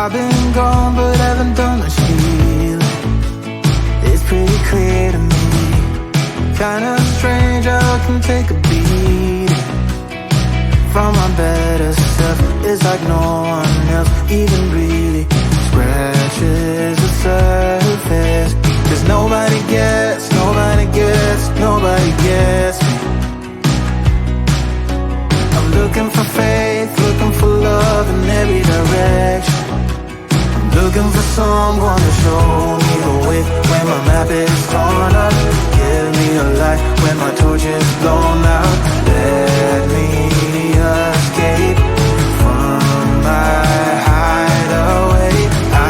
I've been gone but haven't done much healing. It's pretty clear to me, kinda strange how I can take a beating from my better self. It's like no one else even really scratches the surface. 'Cause nobody gets me. I'm looking for faith, looking for love in every direction. I'm looking for someone to show me the way when my map is torn up. Give me a light when my torch is blown out. Let me escape from my hideaway.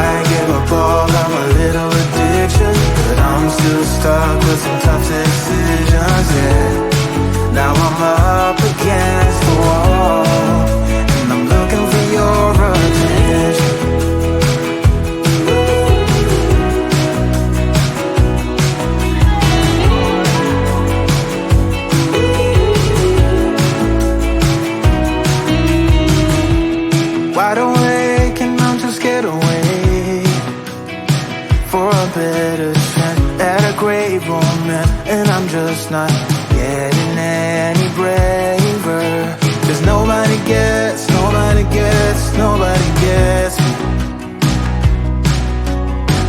I give up all of my little addictions, but I'm still stuck with some tough decisions, yeah. Now I'm up against the wall, and I'm looking for your attention. Wide awake and I'm too scared away for a better chance at a great romance, and I'm just not getting any braver. 'Cause nobody gets me.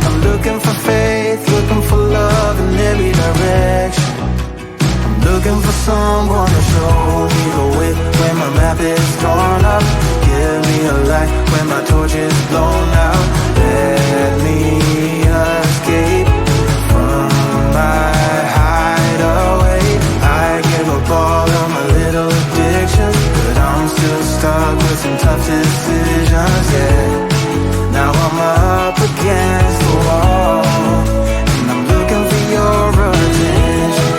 I'm looking for faith, looking for love in every direction. I'm looking for someone to show me the way when my map is torn up. Give me a light when my torch is blown out. Let me escape from my hideaway. I give up all of my little addictions, but I'm still stuck with some tough decisions, yeah. Now I'm up against the wall, and I'm looking for your attention.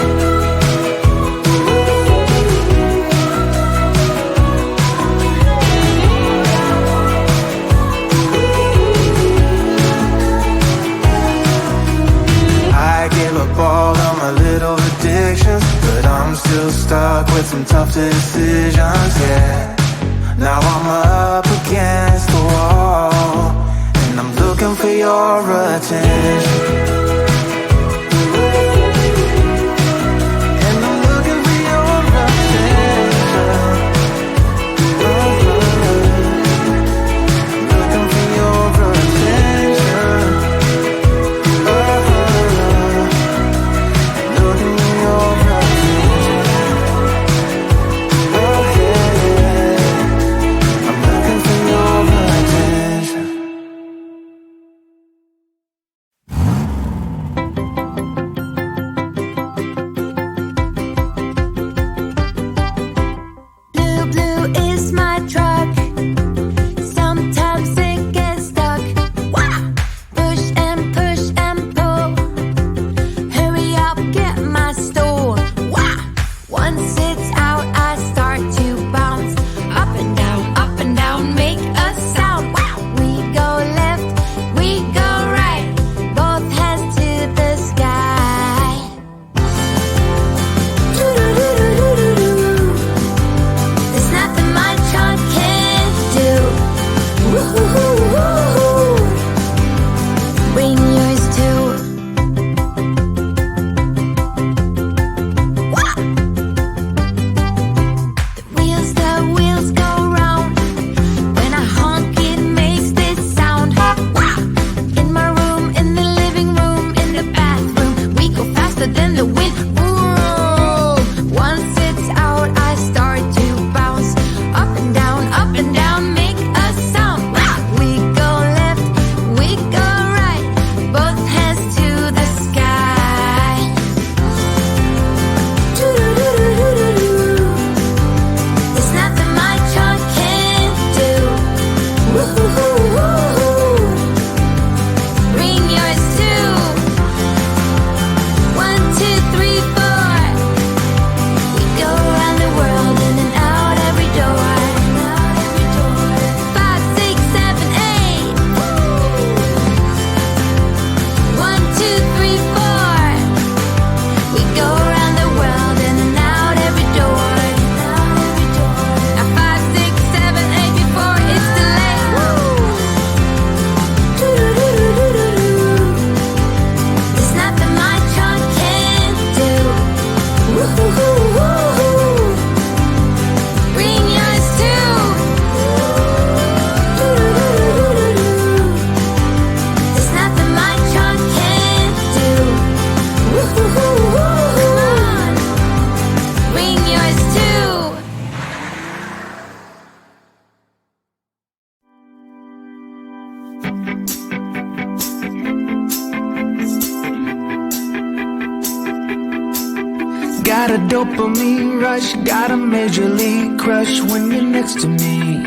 I give up all of my little addictions, but I'm still stuck with some tough decisions, yeah. Now I'm up against the wall, and I'm looking for your attention. And I'm looking for your attention. I'm looking for your attention. Looking for your attention. Got a dopamine rush, got a major league crush when you're next to me.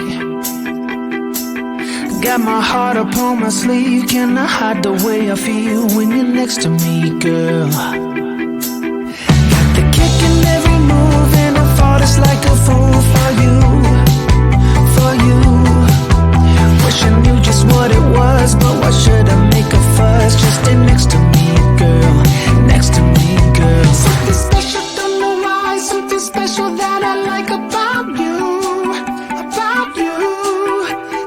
Got my heart upon my sleeve, can I hide the way I feel when you're next to me, girl? Got the kick in every move and I fought it's like a fool for you, for you. Wish I knew just what it was, but why should I make a fuss? Just stay next to me, girl, next to me, girl. Something special, don't know why, something special that I like about you, about you.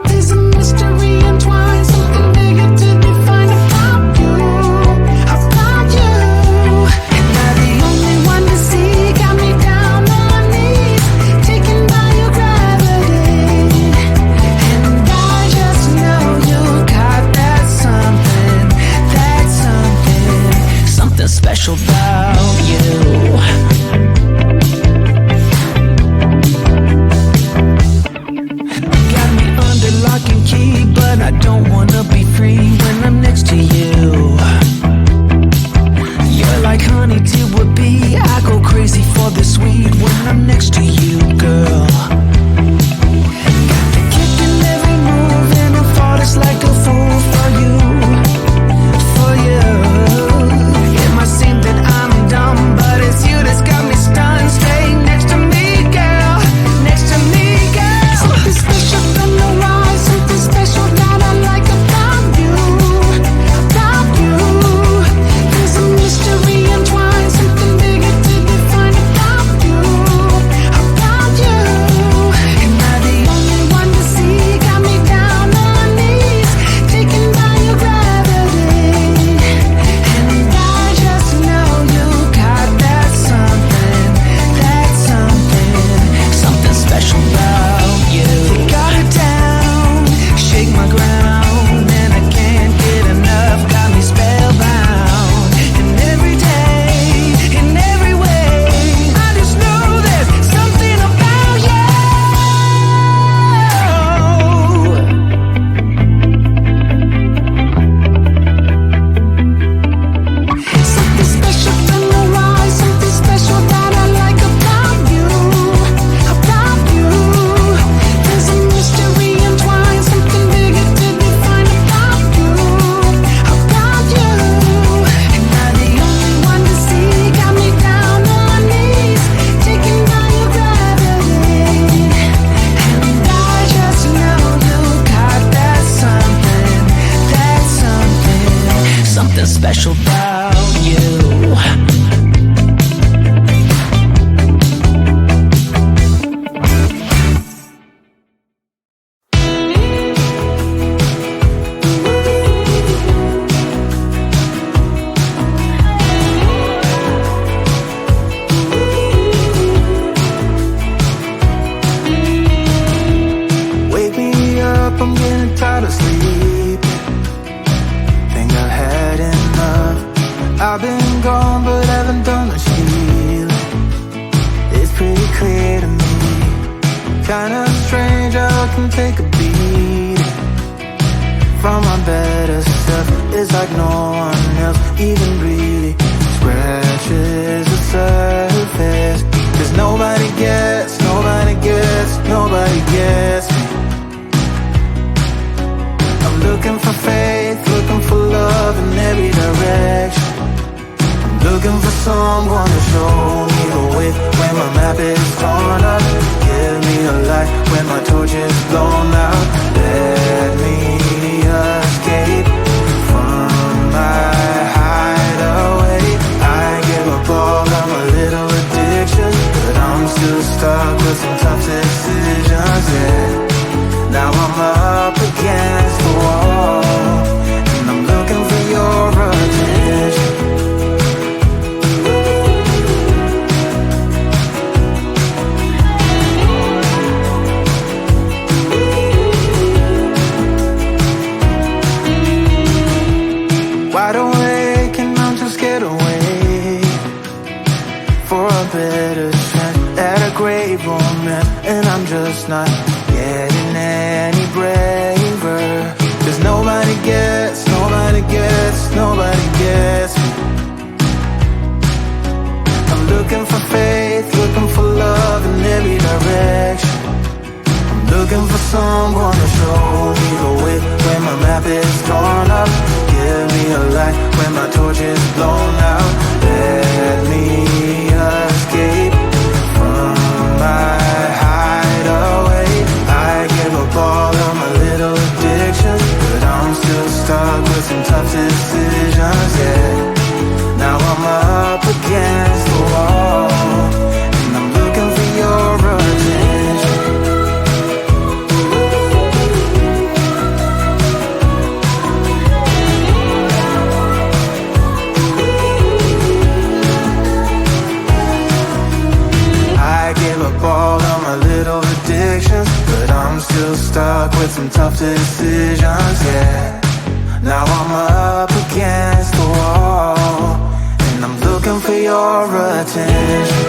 There's a mystery entwined, something bigger to define about you, about you. And I'm the only one to see, got me down on my knees, taken by your gravity. And I just know you got that something, something special about you. Got me under lock and key, but I don't wanna be free when I'm next to you. You're like honey to a bee, I go crazy for the sweet when I'm next to you, girl. Got the kick in every move and I fought it's like a fool for you, for you. It might seem that I'm dumb, but it's you that's got me stunned. Stay next to me, girl, next to me, girl. Something special, don't know why, something special that I like about you, about you. There's a mystery entwined, something bigger to define about you, about you. And I'm the only one to see, got me down on my knees, taken by your gravity. And I just know you got that something, something special about you. You got it down, shake my ground, and I can't get enough, got me spellbound. And every day, in every way, I just know there's something about you. Something special, don't know why, something special that I like about you, about you. There's a mystery entwined, something bigger to define about you, about you. And I'm the only one to see, got me down on my knees, taken by your gravity. And I just know you got that something special about you. Wake me up, I'm getting tired of sleeping. Think I've had enough. I've been gone, but haven't done much healing. It's pretty clear to me. Kinda strange how I can take a beating from my better self. It's like no one else even really scratches the surface. 'Cause nobody gets, nobody gets, nobody gets me. I'm looking for faith, looking for love in every direction. I'm looking for someone to show me the way when my map is torn up. Give me a light when my torch is blown out. Let me escape from my hideaway. I give up all of my little addictions, but I'm still stuck with some tough decisions, yeah. Now I'm up against the wall, and I'm looking for your attention. Wide awake and I'm too scared to wait for a better chance at a great romance, and I'm just not getting any braver. 'Cause nobody gets, nobody gets, nobody gets me. I'm looking for faith. someone to show me the way when my map is torn up. Give me a light when my torch is blown out. Let me escape from my hideaway. I give up all of my little addictions, but I'm still stuck with some tough decisions, yeah. Now I'm up against the wall, and I'm looking for your attention. I gave up all of my little addictions, but I'm still stuck with some tough decisions, yeah. Now I'm up against the wall, and I'm looking for your attention.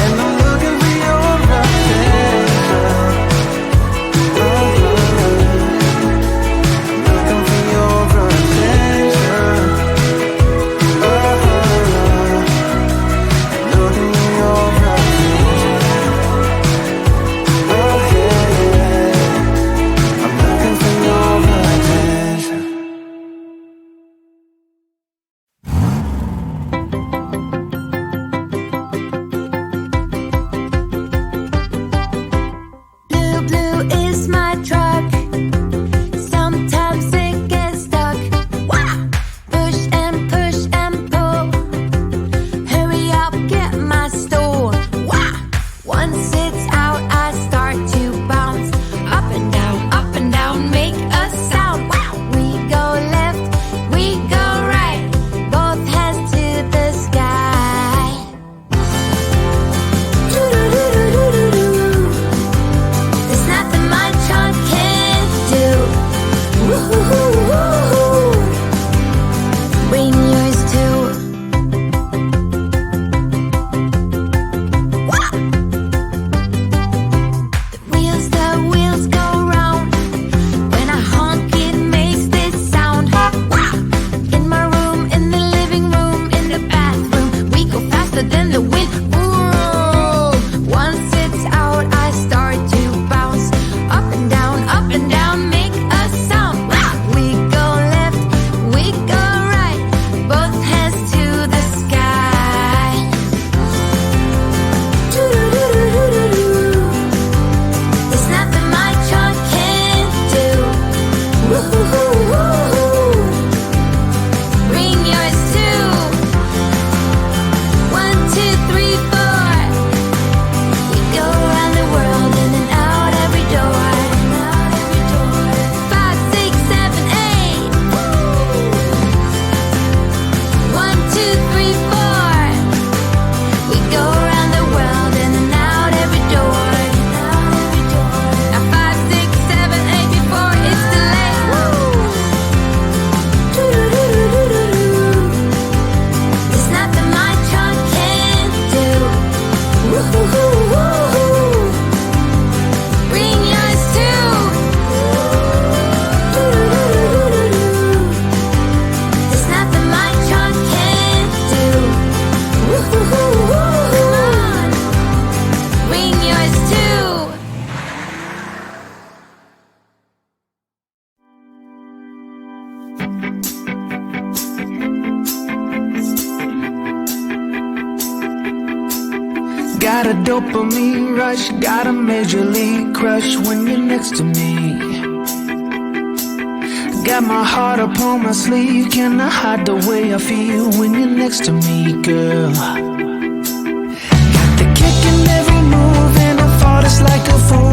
And I'm looking for your attention. I'm looking for your attention. Looking for your attention. Oh yeah, I'm looking for your attention. Blue, blue is my truck. Sometimes it gets stuck. Wah! Push and pull. Hurry up, get my store. Wah! Once it's out, I start to bounce. Up and down, make a sound. Wow! We go left, we go right. Both hands to the sky. There's nothing my trunk can't do. Woo-hoo-hoo-hoo-hoo. Bring yours too. Wah! The wheels go round. When I honk, it makes this sound. Wah! In my room, in the living room, in the bathroom, we go faster than the wind. Ooh. Once it's out, I start to bounce. Up and down, make a sound. Wah! We go left, we go right. Both hands to the sky. There's nothing my trunk can't do. Woo-hoo-hoo-hoo-hoo. Bring yours too. 1, 2, 3, 4. We go around the world in and out every door. 5, 6, 7, 8. 1, 2, 3, 4. We go around the world in and out every door. Now 5, 6, 7, 8 before it's too late. There's nothing my trunk can't do. Woo-hoo-hoo-hoo-hoo. Bring yours too. There's nothing my trunk can't do. Woo-hoo-hoo-hoo-hoo. Come on. Bring yours too. Got a dopamine rush, got a major league crush when you're next to me. Got my heart upon my sleeve, can I hide the way I feel when you're next to me, girl? Got the kick in every move and I fought us like a fool.